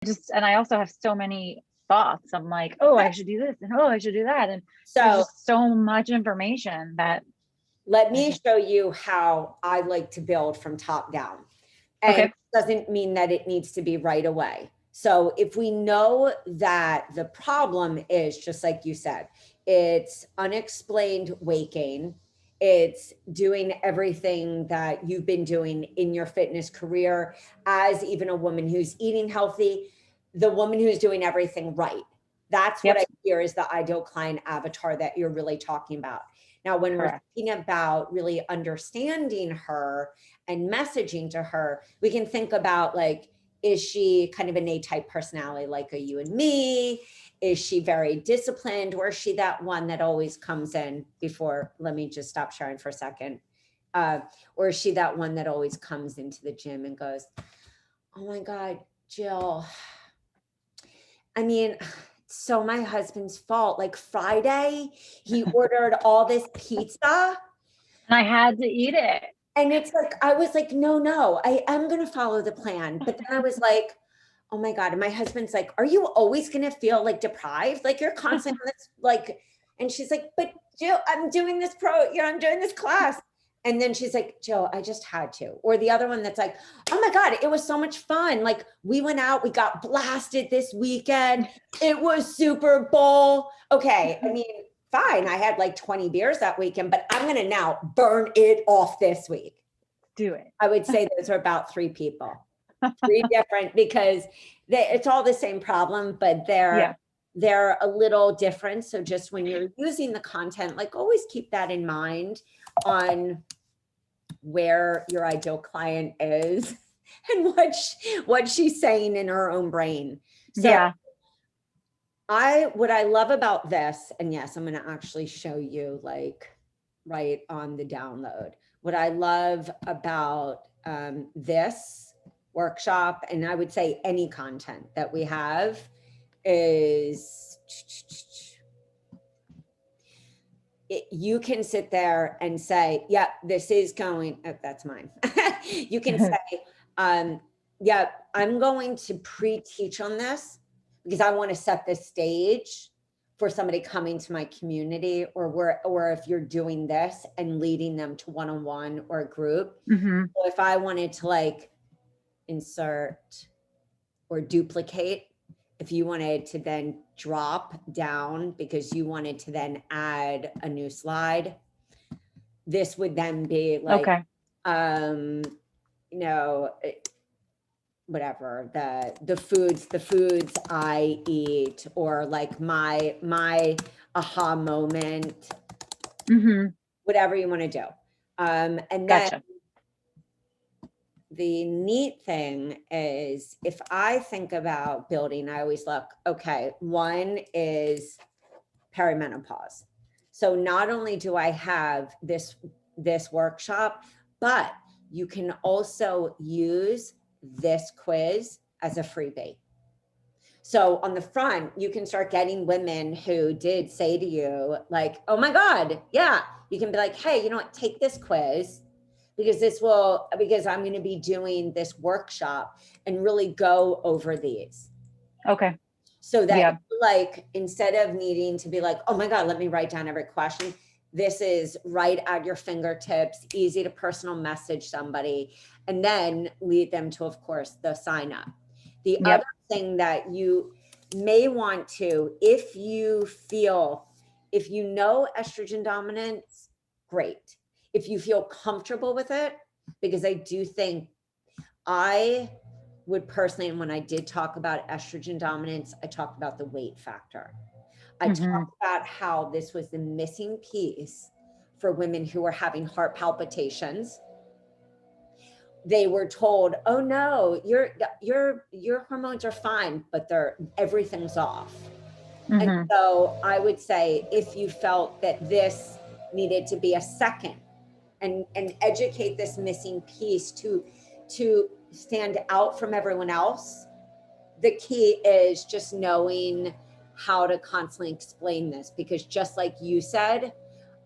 and I also have so many thoughts. I'm like, oh, I should do this, and oh, I should do that. And there's So just so much information that let me show you how I like to build from top down. And okay. it doesn't mean that it needs to be right away. So if we know that the problem is, just like you said, it's unexplained weight gain, it's doing everything that you've been doing in your fitness career as even a woman who's eating healthy, the woman who's doing everything right. That's what Yep. I hear is the ideal client avatar that you're really talking about. Now, when we're Correct. thinking about really understanding her and messaging to her, we can think about like, is she kind of an A-type personality like a you and me? Is she very disciplined? Or is she that one that always comes in before, let me just stop sharing for a second. Or is she that one that always comes into the gym and goes, oh my God, Jill, I mean, so my husband's fault. Like Friday, he ordered all this pizza. And I had to eat it. And it's like, I was like, no, I am going to follow the plan. But then I was like, oh my God. And my husband's like, are you always going to feel like deprived? Like you're constantly on this, like, and she's like, but Jill, I'm doing this I'm doing this class. And then she's like, Jill, I just had to. Or the other one that's like, oh my God, it was so much fun. Like we went out, we got blasted this weekend. It was Super Bowl. Okay. I mean, fine. I had like 20 beers that weekend, but I'm going to now burn it off this week. Do it. I would say those are about 3 people, 3 different, because it's all the same problem, but they're a little different. So just when you're using the content, like always keep that in mind on where your ideal client is and what she's saying in her own brain. So what I love about this, and yes, I'm going to actually show you like right on the download. What I love about this workshop, and I would say any content that we have, is you can sit there and say, yeah, this is going, oh, that's mine. You can say, yeah, I'm going to pre-teach on this because I want to set the stage for somebody coming to my community, or if you're doing this and leading them to one-on-one or a group. So if I wanted to like insert or duplicate, if you wanted to then drop down because you wanted to then add a new slide, this would then be like, you know, whatever, the foods I eat, or like my aha moment, whatever you want to do. And then the neat thing is, if I think about building, I always look, okay, one is perimenopause. So not only do I have this workshop, but you can also use this quiz as a freebie. So on the front, you can start getting women who did say to you like, oh my God, yeah, you can be like, hey, you know what, take this quiz, because I'm going to be doing this workshop and really go over these. Okay. So that like, instead of needing to be like, oh my God, let me write down every question. This is right at your fingertips, easy to personal message somebody, and then lead them to, of course, the sign up. The other thing that you may want to, if you know estrogen dominance, great. If you feel comfortable with it, because I do think I would personally, and when I did talk about estrogen dominance, I talked about the weight factor. I talked about how this was the missing piece for women who were having heart palpitations. They were told, oh no, your hormones are fine, but everything's off. And so I would say, if you felt that this needed to be a second and educate this missing piece to stand out from everyone else, the key is just knowing how to constantly explain this. Because just like you said,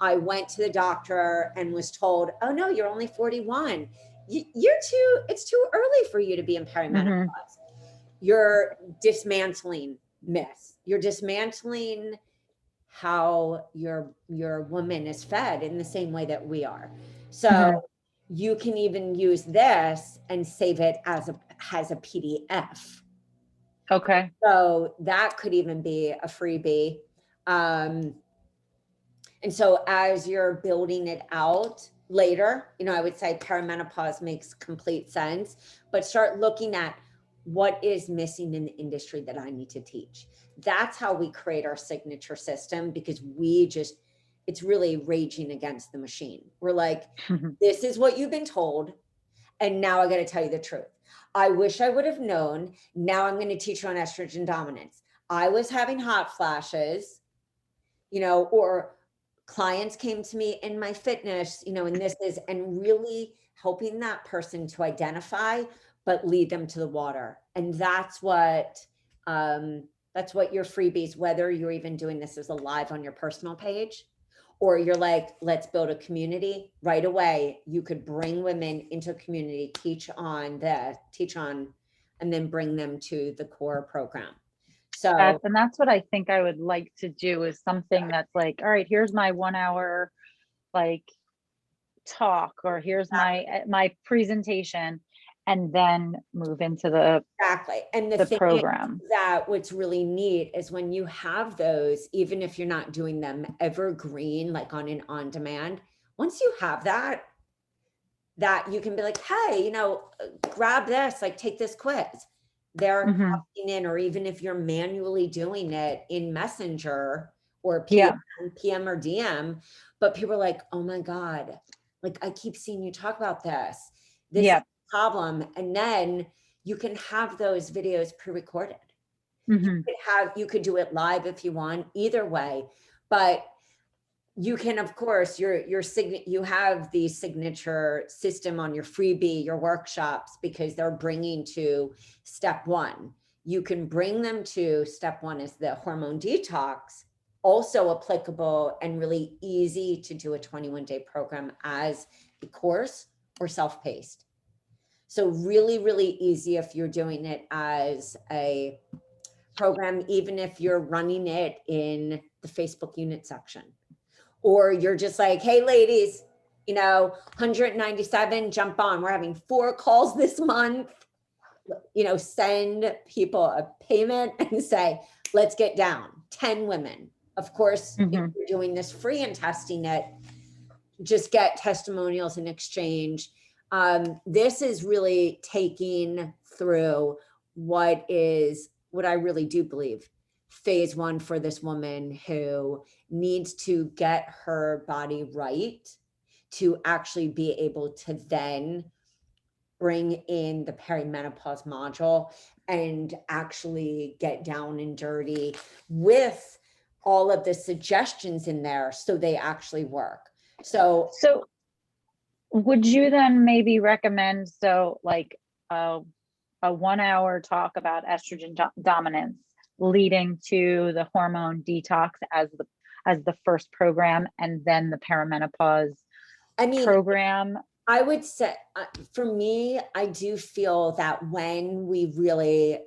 I went to the doctor and was told, oh no, you're only 41. It's too early for you to be in perimenopause. you're dismantling myths. You're dismantling how your woman is fed in the same way that we are. So you can even use this and save it as a PDF. Okay. So that could even be a freebie. And so as you're building it out later, I would say perimenopause makes complete sense, but start looking at what is missing in the industry that I need to teach. That's how we create our signature system, because it's really raging against the machine. We're like, this is what you've been told, and now I got to tell you the truth. I wish I would have known. Now I'm going to teach you on estrogen dominance. I was having hot flashes, or clients came to me in my fitness, and really helping that person to identify, but lead them to the water. And that's what your freebies, whether you're even doing this as a live on your personal page, or you're like, let's build a community right away. You could bring women into a community, teach on, and then bring them to the core program. So and that's what I think I would like to do, is something that's like, all right, here's my 1 hour like talk, or here's my presentation, and then move into the exactly. And the thing program. is that what's really neat is when you have those, even if you're not doing them evergreen, like on an on-demand, once you have that you can be like, hey, grab this, like take this quiz. They're copying in, or even if you're manually doing it in Messenger or PM or DM, but people are like, oh my God, like I keep seeing you talk about this. This is a problem. And then you can have those videos pre-recorded. You could do it live if you want, either way, but you can, of course, you have the signature system on your freebie, your workshops, because they're bringing to step 1. You can bring them to step 1 is the hormone detox, also applicable and really easy to do a 21-day program as a course or self-paced. So really, really easy if you're doing it as a program, even if you're running it in the Facebook unit section. Or you're just like, hey, ladies, 197, jump on. We're having 4 calls this month. Send people a payment and say, let's get down 10 women. Of course, if you're doing this free and testing it, just get testimonials in exchange. This is really taking through what I really do believe phase 1 for this woman who needs to get her body right to actually be able to then bring in the perimenopause module and actually get down and dirty with all of the suggestions in there so they actually work. So would you then maybe recommend, like a 1 hour talk about estrogen dominance leading to the hormone detox as the first program, and then the perimenopause program? I would say, for me, I do feel that when we really,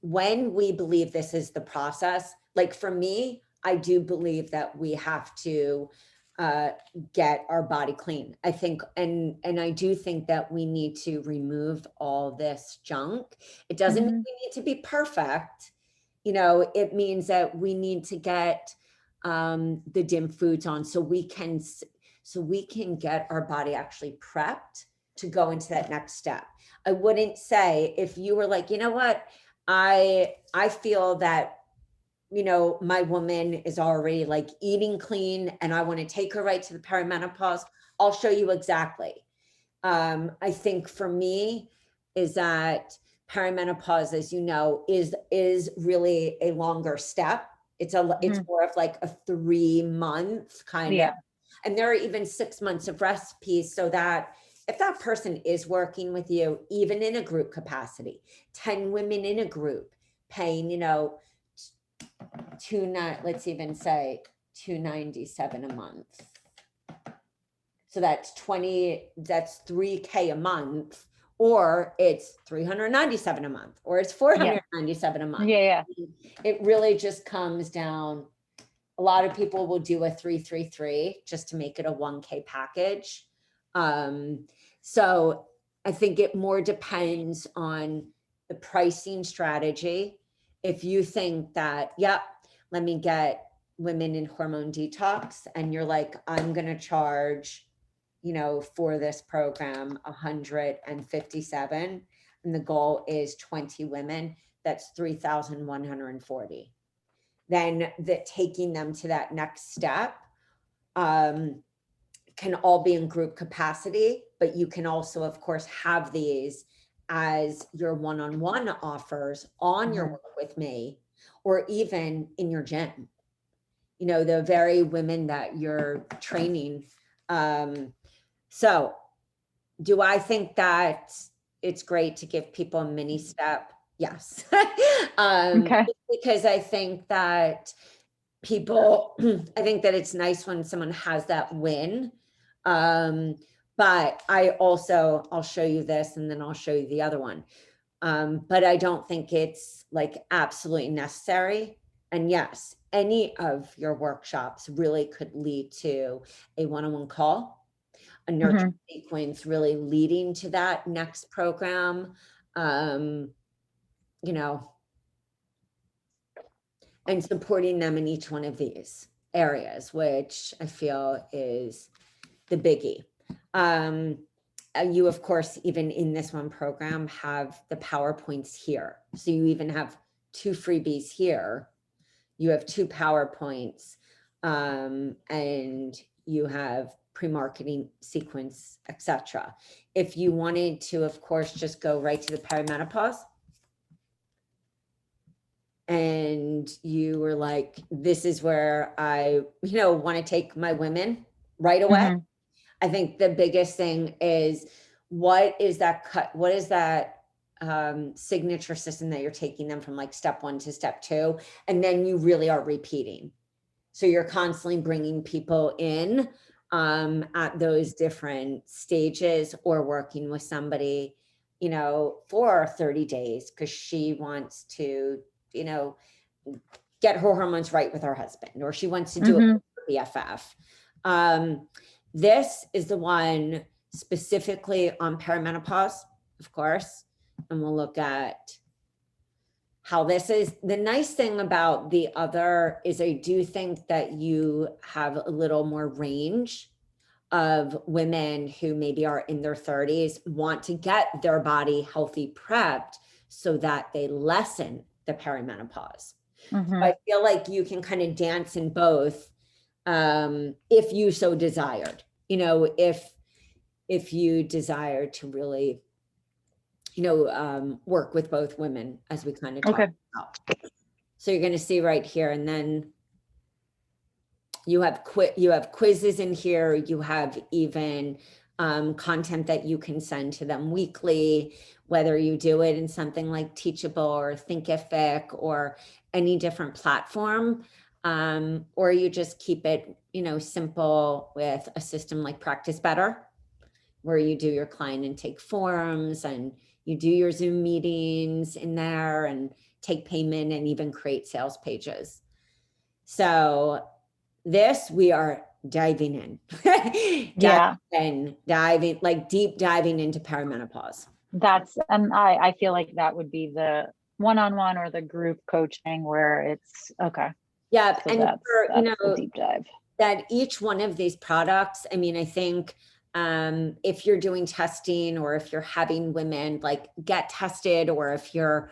when we believe this is the process, like for me, I do believe that we have to get our body clean. I think, and I do think that we need to remove all this junk. It doesn't mean we need to be perfect. It means that we need to get the dim foods on so we can get our body actually prepped to go into that next step. I wouldn't say, if you were like, what, I feel that my woman is already like eating clean and I want to take her right to the perimenopause, I'll show you exactly. I think for me is that perimenopause, as you know, is really a longer step. It's more of like a 3-month kind of, and there are even 6 months of recipes, so that if that person is working with you, even in a group capacity, 10 women in a group paying, let's even say $297 a month. So that's $3K a month, or it's $397 a month, or it's $497 a month. Yeah. It really just comes down. A lot of people will do a 333 just to make it a 1K package. So I think it more depends on the pricing strategy. If you think that, yep, let me get women in hormone detox, and you're like, I'm going to charge, for this program, 157, and the goal is 20 women, that's 3,140. Then taking them to that next step can all be in group capacity, but you can also, of course, have these as your one-on-one offers on your work with me, or even in your gym, the very women that you're training. So do I think that it's great to give people a mini step? Yes. Okay. Because I think that I think that it's nice when someone has that win. But I'll show you this, and then I'll show you the other one. But I don't think it's like absolutely necessary. And yes, any of your workshops really could lead to a one-on-one call, a nurture sequence really leading to that next program, and supporting them in each one of these areas, which I feel is the biggie. You, of course, even in this one program, have the PowerPoints here. So you even have 2 freebies here. You have 2 PowerPoints, and you have pre-marketing sequence, etc. If you wanted to, of course, just go right to the perimenopause, and you were like, this is where I, want to take my women right away. I think the biggest thing is, what is that signature system that you're taking them from like step 1 to step 2, and then you really are repeating. So you're constantly bringing people in at those different stages, or working with somebody, for 30 days because she wants to, get her hormones right with her husband, or she wants to do it with her BFF. This is the one specifically on perimenopause, of course, and we'll look at how this is. The nice thing about the other is I do think that you have a little more range of women who maybe are in their 30s, want to get their body healthy prepped so that they lessen the perimenopause. So I feel like you can kind of dance in both, if you so desired, if you desire to really, work with both women, as we kind of talked about. So you're going to see right here, and then you have quizzes in here. You have even content that you can send to them weekly, whether you do it in something like Teachable or Thinkific or any different platform, or you just keep it, simple with a system like Practice Better, where you do your client intake forms, and you do your Zoom meetings in there, and take payment, and even create sales pages. So this, we are diving in. Deep diving into perimenopause. I feel like that would be the one-on-one or the group coaching where it's okay. Yeah. So and that's the deep dive. That each one of these products, I mean, I think if you're doing testing, or if you're having women like get tested, or if you're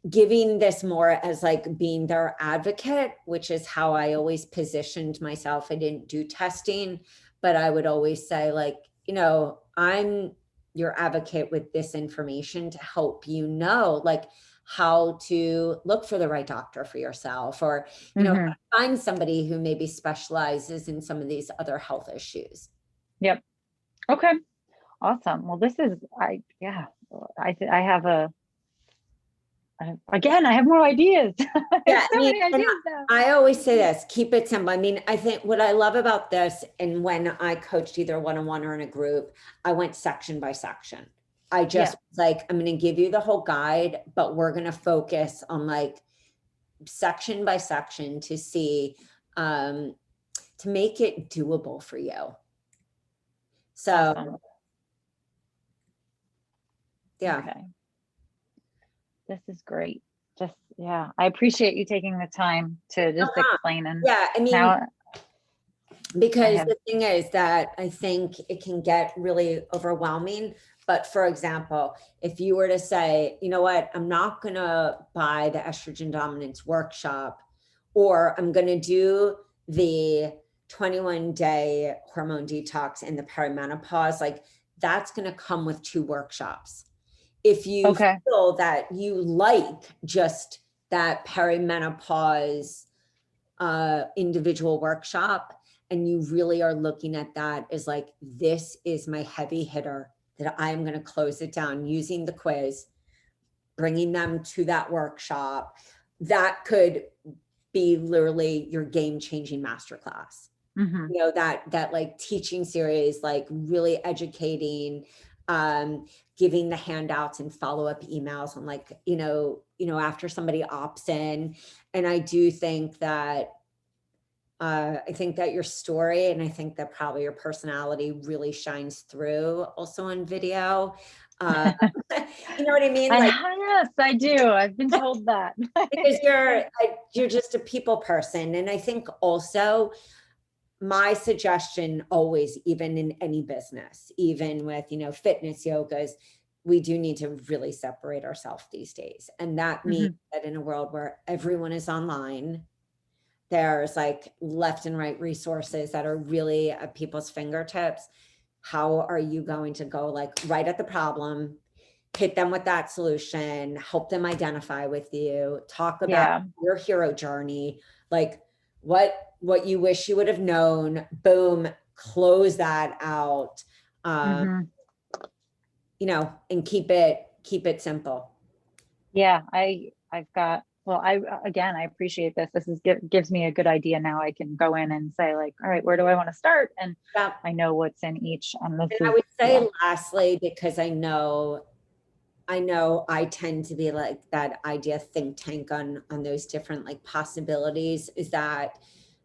giving this more as like being their advocate, which is how I always positioned myself. I didn't do testing, but I would always say like, I'm your advocate with this information to help like how to look for the right doctor for yourself, or, find somebody who maybe specializes in some of these other health issues. Yep. Okay. Awesome. Well, this is, I have Again, I have more ideas. I Yeah, have I so mean, many and ideas now. I always say this, keep it simple. I mean, I think what I love about this, and when I coached either one-on-one or in a group, I went section by section. I Yeah. just was like, I'm going to give you the whole guide, but we're going to focus on like section by section to see, to make it doable for you. So, Awesome. yeah. Okay. This is great. Just, yeah, I appreciate you taking the time to just Uh-huh. explain. And Yeah, I mean, now I because have, the thing is that I think it can get really overwhelming. But for example, if you were to say, you know what, I'm not going to buy the estrogen dominance workshop, or I'm going to do the 21-day hormone detox and the perimenopause, like that's going to come with 2 workshops. If you okay. feel that you like just that perimenopause individual workshop, and you really are looking at that as like, this is my heavy hitter that I'm going to close it down using the quiz, bringing them to that workshop, that could be literally your game-changing masterclass. Hmm. You know, that like teaching series, like really educating, giving the handouts and follow-up emails on like, after somebody opts in. And I do think that I think that your story, and I think that probably your personality really shines through also on video. Uh, you know what I mean? Like, Yes, I do. I've been told that. because you're just a people person. And I think also my suggestion always, even in any business, even with, fitness, yogas, we do need to really separate ourselves these days. And that means Mhm. that in a world where everyone is online, there's like left and right resources that are really at people's fingertips. How are you going to go like right at the problem, hit them with that solution, help them identify with you, talk about Yeah. your hero journey, like what you wish you would have known, boom, close that out, um, Hmm. and keep it simple. Yeah. I've got, well, again, I appreciate this. This gives me a good idea. Now I can go in and say like, all right, where do I want to start? And Yeah. I know what's in each. And this And I is, would yeah. say lastly, because I know I tend to be like that idea think tank on those different like possibilities, is that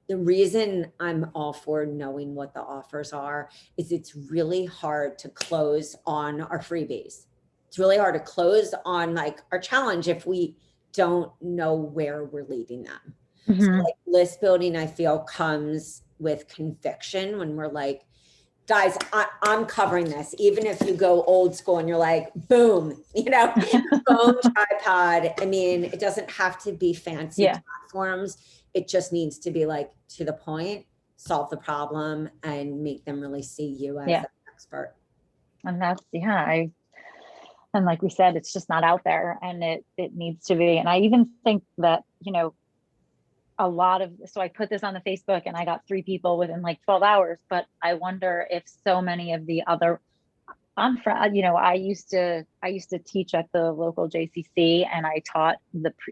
the reason I'm all for knowing what the offers are is it's really hard to close on our freebies. It's really hard to close on like our challenge if we don't know where we're leading them. So Hmm. like list building, I feel, comes with conviction when we're like, guys, I'm covering this. Even if you go old school and you're like, boom, phone, tripod. I mean, it doesn't have to be fancy Yeah. platforms. It just needs to be like to the point, solve the problem, and make them really see you as Yeah. an expert. And that's, yeah, and like we said, it's just not out there, and it needs to be. And I even think that, a lot of, so I put this on the Facebook and I got 3 people within like 12 hours, but I wonder if so many of the other, I used to teach at the local JCC, and I taught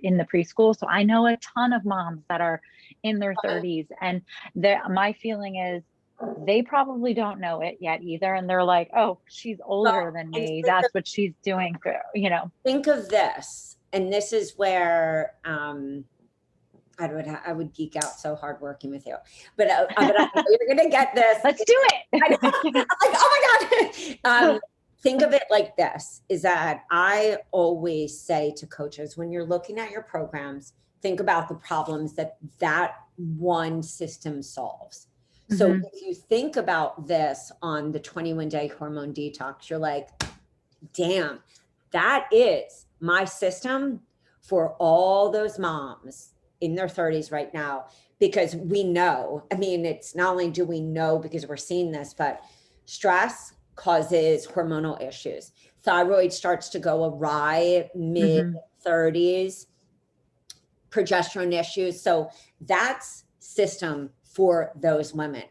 in the preschool. So I know a ton of moms that are in their 30s, and my feeling is they probably don't know it yet either. And they're like, oh, she's Well, older than and me. That's what she's doing through. think of this, and this is where I would geek out so hard working with you, but I know you're gonna get this. Let's do I know. it. I'm like, oh my God. Think of it like this, is that I always say to coaches, when you're looking at your programs, think about the problems that one system solves. So Hmm. if you think about this on the 21-day hormone detox, you're like, damn, that is my system for all those moms in their 30s right now. Because we know, I mean, it's not only do we know because we're seeing this, but stress causes hormonal issues. Thyroid starts to go awry mid Hmm. 30s, progesterone issues. So that's system for those women.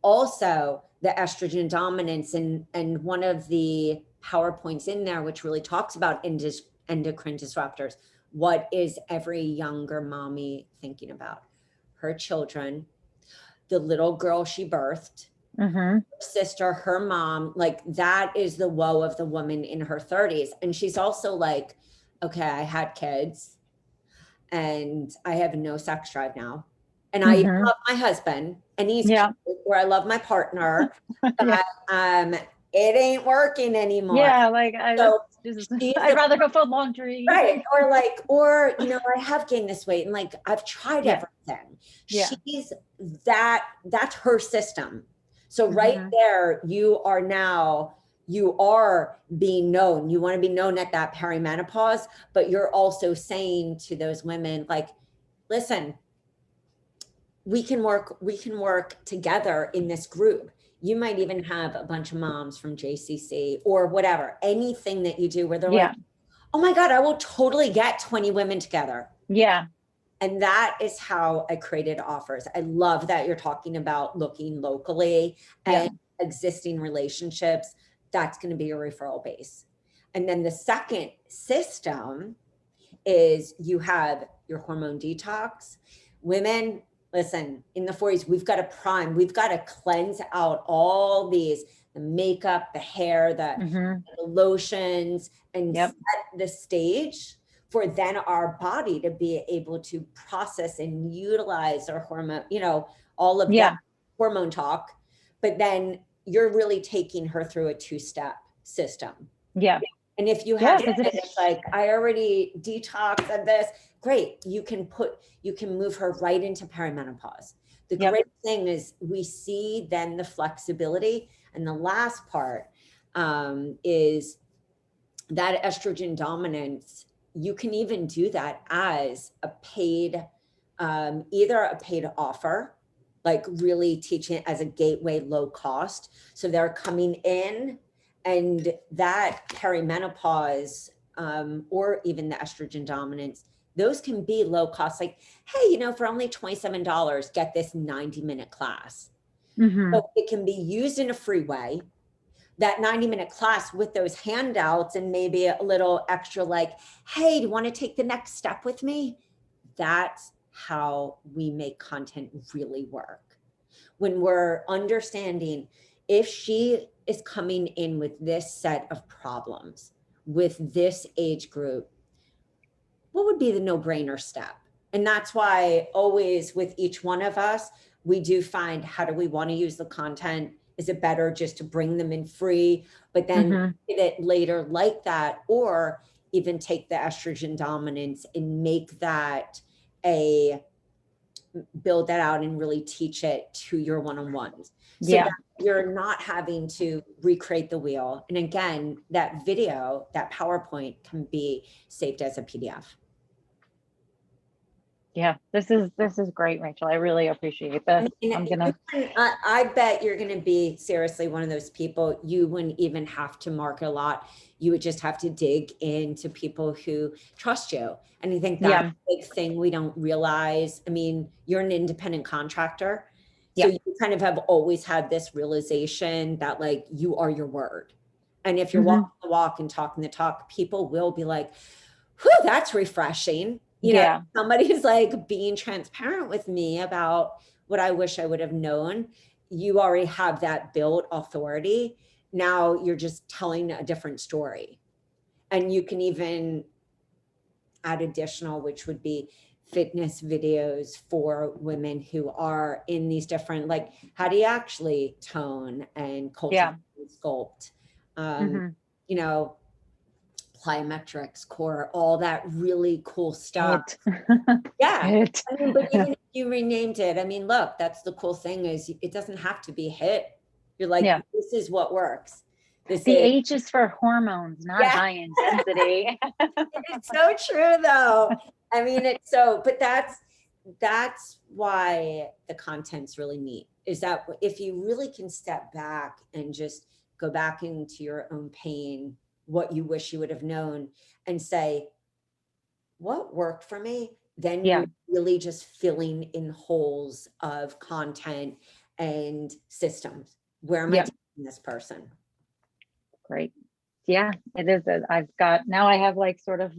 Also, the estrogen dominance, and one of the PowerPoints in there, which really talks about endocrine disruptors. What is every younger mommy thinking about? Her children, the little girl she birthed, her sister, her mom. Like, that is the woe of the woman in her 30s. And she's also like, okay, I had kids and I have no sex drive now. And I love my husband and he's cute, or I love my partner, but it ain't working anymore. Yeah, like So I'd rather go fold laundry. Right. Or like, or, you know, I have gained this weight and like, I've tried everything. Yeah. She's that's her system. So right there, you are being known. You want to be known at that perimenopause, but you're also saying to those women, like, listen, we can work together in this group. You might even have a bunch of moms from JCC or whatever, anything that you do where they're like, oh my God, I will totally get 20 women together. Yeah. And that is how I created offers. I love that you're talking about looking locally and existing relationships. That's going to be your referral base. And then the second system is you have your hormone detox. Women, listen, in the 40s, we've got to prime, we've got to cleanse out all these, the makeup, the hair, the lotions, and set the stage for then our body to be able to process and utilize our hormone, you know, all of that hormone talk. But then you're really taking her through a 2-step system. Yeah. And if you have it's like, I already detoxed and this, great. You can move her right into perimenopause. The great thing is we see then the flexibility. And the last part is that estrogen dominance. You can even do that as a paid, either a paid offer, like really teaching it as a gateway low cost. So they're coming in and that perimenopause, or even the estrogen dominance, those can be low cost. Like, hey, you know, for only $27, get this 90-minute class. So it can be used in a free way. That 90-minute class with those handouts and maybe a little extra like, hey, do you want to take the next step with me? That's how we make content really work. When we're understanding if she is coming in with this set of problems, with this age group, what would be the no-brainer step? And that's why always with each one of us, we do find, how do we want to use the content? Is it better just to bring them in free, but then get it later like that? Or even take the estrogen dominance and make that build that out and really teach it to your one-on-ones. So that you're not having to recreate the wheel. And again, that video, that PowerPoint can be saved as a PDF. Yeah, this is great, Rachel. I really appreciate this. I bet you're going to be seriously one of those people. You wouldn't even have to market a lot. You would just have to dig into people who trust you. And I think that's a big thing we don't realize. I mean, you're an independent contractor. So you kind of have always had this realization that like you are your word. And if you're walking the walk and talking the talk, people will be like, whew, that's refreshing. You know, somebody's like being transparent with me about what I wish I would have known. You already have that built authority. Now you're just telling a different story. And you can even add additional, which would be fitness videos for women who are in these different, like, how do you actually tone and cultivate and sculpt? You know, plyometrics, core, all that really cool stuff. I mean, but even if you renamed it, I mean, look, that's the cool thing is it doesn't have to be HIIT. You're like, this is what works. The H is for hormones, not high intensity. It's so true though. I mean, it's so, but that's why the content's really neat, is that if you really can step back and just go back into your own pain, what you wish you would have known, and say, what worked for me? Then you're really just filling in holes of content and systems. Where am I taking this person? Great. Yeah, it is. Now I have like sort of,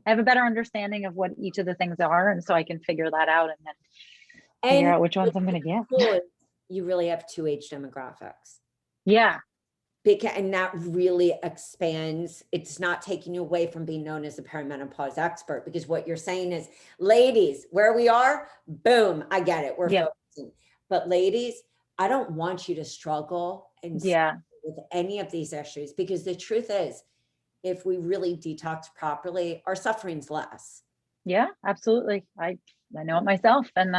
I have a better understanding of what each of the things are. And so I can figure that out and then figure And out which ones what's I'm going to get. cool is you really have two age demographics. Yeah. And that really expands. It's not taking you away from being known as a perimenopause expert, because what you're saying is, ladies, where we are, boom, I get it. We're Yeah. focusing. But ladies, I don't want you to struggle and Yeah. with any of these issues, because the truth is, if we really detox properly, our suffering's less. Yeah, absolutely. I know it myself. And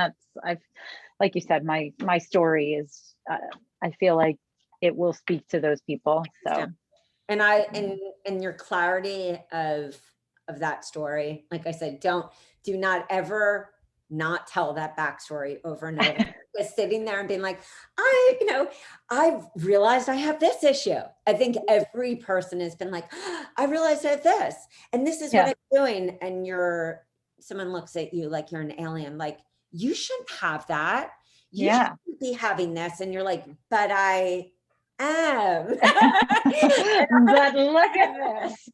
like you said, my story is, I feel like it will speak to those people. So, And and your clarity of that story, like I said, do not ever not tell that backstory over and over. Just sitting there and being like, I've realized I have this issue. I think every person has been like, I realized I have this, and this is what yeah. I'm doing. And someone looks at you like you're an alien, like, you shouldn't have that. You Yeah. shouldn't be having this. And you're like, but I am. But look at this.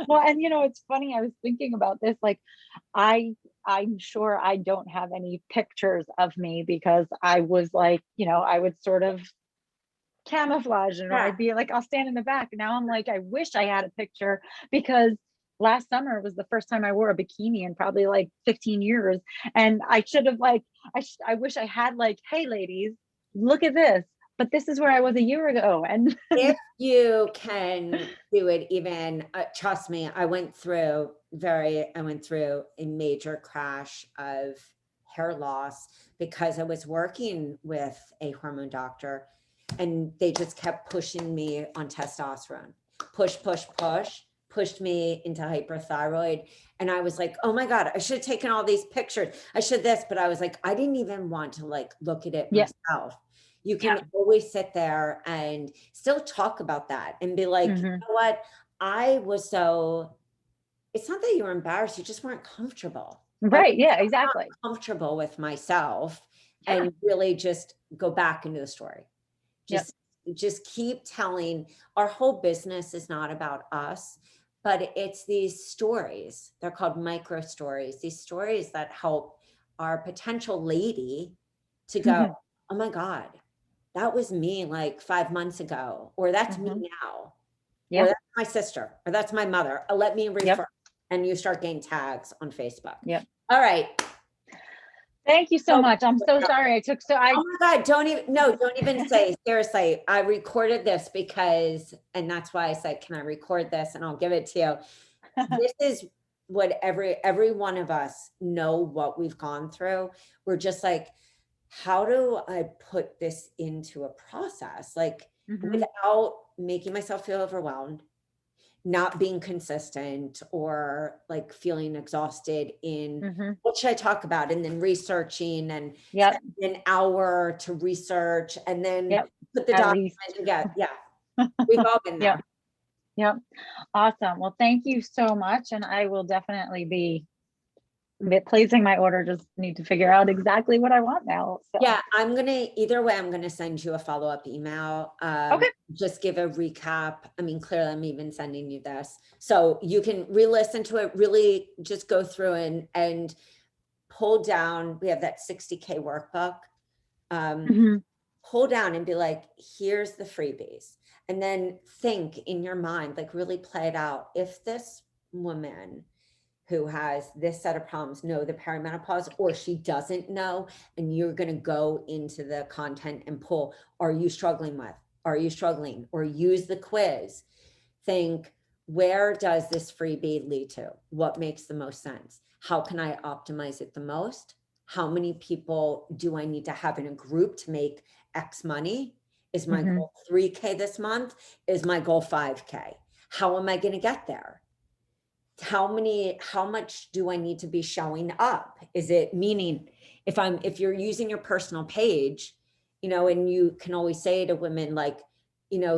Well, and it's funny, I was thinking about this, like I'm sure I don't have any pictures of me because I was like, I would sort of camouflage and or Yeah. I'd be like, I'll stand in the back. Now I'm like, I wish I had a picture because last summer was the first time I wore a bikini in probably like 15 years. And I should have like, I wish I had like, hey ladies, look at this. But this is where I was a year ago. And If you can do it, even trust me, I went through a major crash of hair loss because I was working with a hormone doctor, and they just kept pushing me on testosterone. Pushed me into hyperthyroid. And I was like, oh my God, I should have taken all these pictures. I should this, but I was like, I didn't even want to like look at it yeah, myself. You can always sit there and still talk about that and be like, you know what? It's not that you were embarrassed, you just weren't comfortable. right. Yeah, exactly. Comfortable with myself, Yeah. and really just go back into the story. Yep. Just keep telling. Our whole business is not about us, but it's these stories. They're called micro stories. These stories that help our potential lady to go, oh my God, that was me like 5 months ago, or that's me now, or Yeah. that's my sister, or that's my mother. Let me refer. Yep. And you start getting tags on Facebook. Yep. All right. Thank you so much. I'm so sorry. Oh my God, don't even say, seriously, I recorded this because, and that's why I said, can I record this? And I'll give it to you. This is what every one of us know what we've gone through. We're just like, how do I put this into a process? Like without making myself feel overwhelmed, not being consistent, or like feeling exhausted in what should I talk about? And then researching and spending an hour to research and then put the document together. Yeah. We've all been there. Yep. Awesome. Well, thank you so much. And I will definitely be placing my order. Just need to figure out exactly what I want now. So. Yeah, I'm gonna send you a follow-up email. Just give a recap. I mean, clearly I'm even sending you this, so you can re-listen to it, really just go through and pull down. We have that 60K workbook. Pull down and be like, here's the freebies. And then think in your mind, like really play it out. If this woman who has this set of problems know the perimenopause, or she doesn't know, and you're going to go into the content and pull, are you struggling? Or use the quiz. Think, where does this freebie lead to? What makes the most sense? How can I optimize it the most? How many people do I need to have in a group to make X money? Is my goal 3K this month? Is my goal 5K? How am I going to get there? How much do I need to be showing up? Is it, meaning if you're using your personal page, and you can always say to women, like,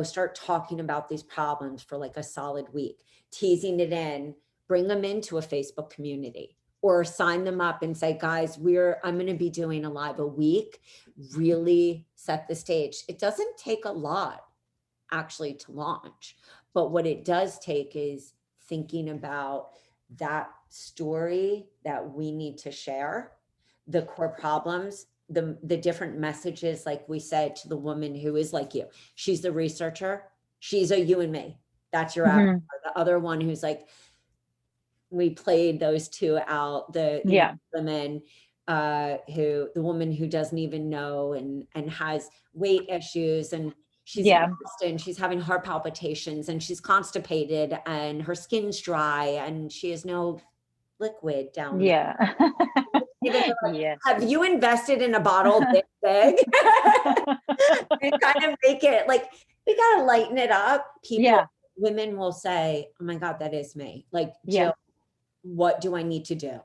start talking about these problems for like a solid week, teasing it in, bring them into a Facebook community, or sign them up and say, guys, I'm going to be doing a live a week, really set the stage. It doesn't take a lot actually to launch, But what it does take is thinking about that story that we need to share, the core problems, the different messages, like we said, to the woman who is like you. She's the researcher. She's a you and me. That's your avatar. The other one who's like, we played those two out, the women the woman who doesn't even know and has weight issues, and she's exhausted, she's having heart palpitations, and she's constipated, and her skin's dry, and she has no liquid down there. Like, have you invested in a bottle this big? And kind of make it like, we got to lighten it up. Women will say, oh my God, that is me. Like, Jill, what do I need to do?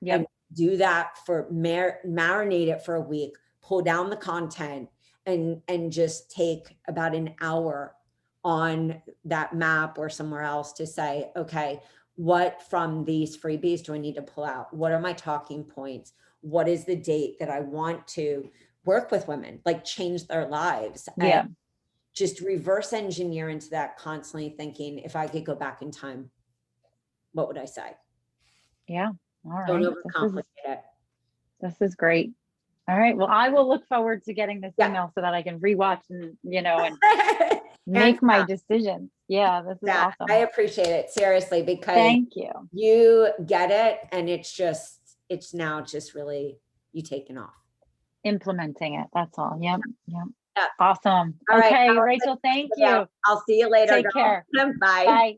And do that for marinate it for a week, pull down the content, and just take about an hour on that map or somewhere else to say, okay, what from these freebies do I need to pull out? What are my talking points? What is the date that I want to work with women, like change their lives? And just reverse engineer into that, constantly thinking, if I could go back in time, what would I say? Yeah. All right. Don't overcomplicate it. This is great. All right. Well, I will look forward to getting this email so that I can rewatch and, and make my decisions. Yeah, this is awesome. I appreciate it, seriously, because thank you. You get it. And it's now just really you taking off. Implementing it. That's all. Yep. Awesome. All okay, right, Rachel, thank you. I'll see you later. Take care. Bye. Bye.